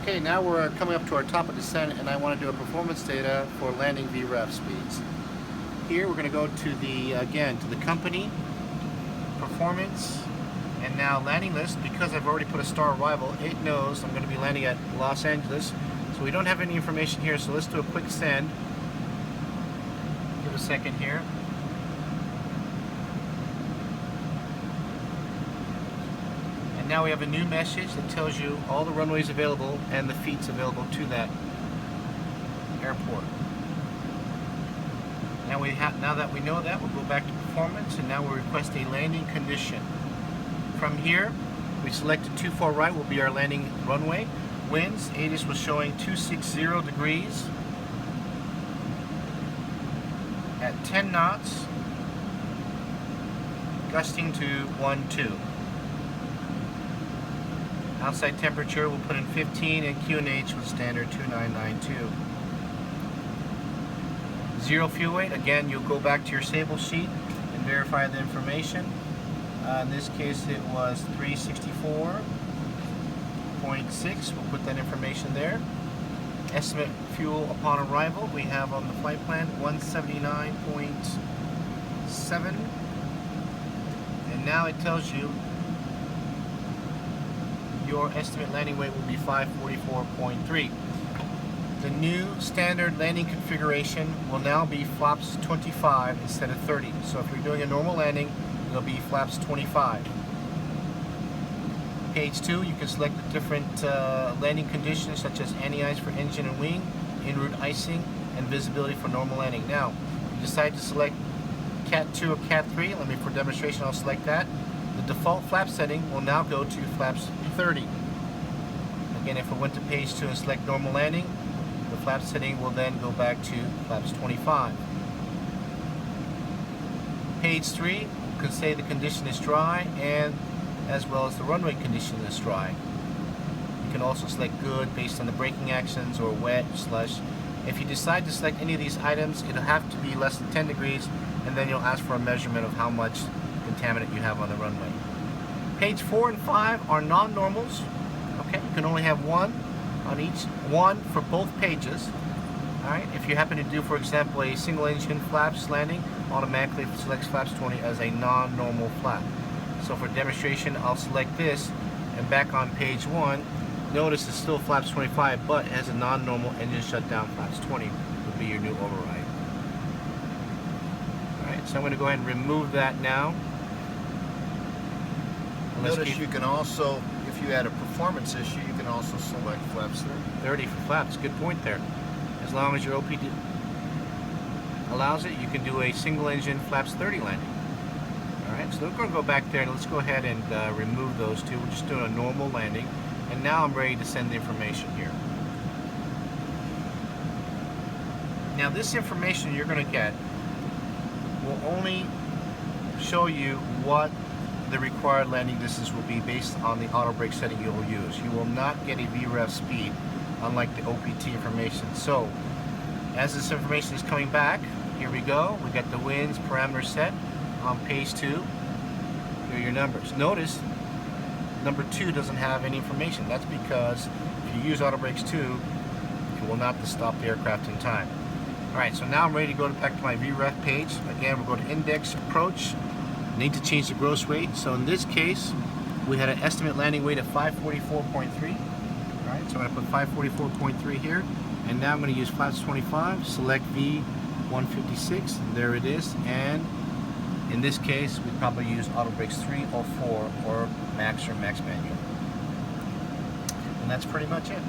Okay, now we're coming up to our top of descent, and I want to do a performance data for landing VREF speeds. Here we're going to go to the, again, to the company, performance, and now landing list. Because I've already put a star arrival, it knows I'm going to be landing at Los Angeles. So we don't have any information here, so let's do a quick send. Give it a second here. And now we have a new message that tells you all the runways available and the feeds available to that airport. Now that we know that, we'll go back to performance, and now we'll request a landing condition. From here, we selected 24 right will be our landing runway. Winds, ATIS was showing 260 degrees at 10 knots, gusting to 12. Outside temperature, we'll put in 15, and QNH was standard 2992. Zero fuel weight, again, you'll go back to your Sable sheet and verify the information. In this case, it was 364.6. We'll put that information there. Estimate fuel upon arrival, we have on the flight plan 179.7. And now it tells you your estimate landing weight will be 544.3. The new standard landing configuration will now be flaps 25 instead of 30. So if you're doing a normal landing, it'll be flaps 25. Page 2, you can select the different landing conditions such as anti-ice for engine and wing, en route icing, and visibility for normal landing. Now, if you decide to select Cat 2 or Cat 3, let me, for demonstration, I'll select that. The default flap setting will now go to flaps 30. Again, if I went to page 2 and select normal landing, the flap setting will then go back to flaps 25. Page 3, you can say the condition is dry, and as well as the runway condition is dry. You can also select good based on the braking actions, or wet, slush. If you decide to select any of these items, it'll have to be less than 10 degrees, and then you'll ask for a measurement of how much contaminant you have on the runway. Page 4 and 5 are non-normals. Okay, you can only have one on each, one for both pages. Alright, if you happen to do, for example, a single engine flaps landing, automatically it selects flaps 20 as a non-normal flap. So for demonstration, I'll select this, and back on page 1, notice it's still flaps 25, but it has a non-normal engine shutdown. Flaps 20 would be your new override. Alright, so I'm going to go ahead and remove that now. Notice you can also, if you had a performance issue, you can also select flaps 30. 30 for flaps, good point there. As long as your OPD allows it, you can do a single engine flaps 30 landing. Alright, so we're going to go back there, and let's go ahead and remove those two. We're just doing a normal landing, and now I'm ready to send the information here. Now this information you're going to get will only show you what the required landing distance will be based on the auto brake setting you will use. You will not get a VREF speed, unlike the OPT information. So, as this information is coming back, here we go. We got the winds parameter set on page 2. Here are your numbers. Notice number 2 doesn't have any information. That's because if you use auto brakes 2, it will not stop the aircraft in time. Alright, so now I'm ready to go back to my VREF page. Again, we'll go to index, approach. Need to change the gross weight. So in this case, we had an estimate landing weight of 544.3. Alright, so I'm going to put 544.3 here. And now I'm going to use flaps 25, select V156, and there it is. And in this case, we probably use auto brakes 3 or 4 or max manual. And that's pretty much it.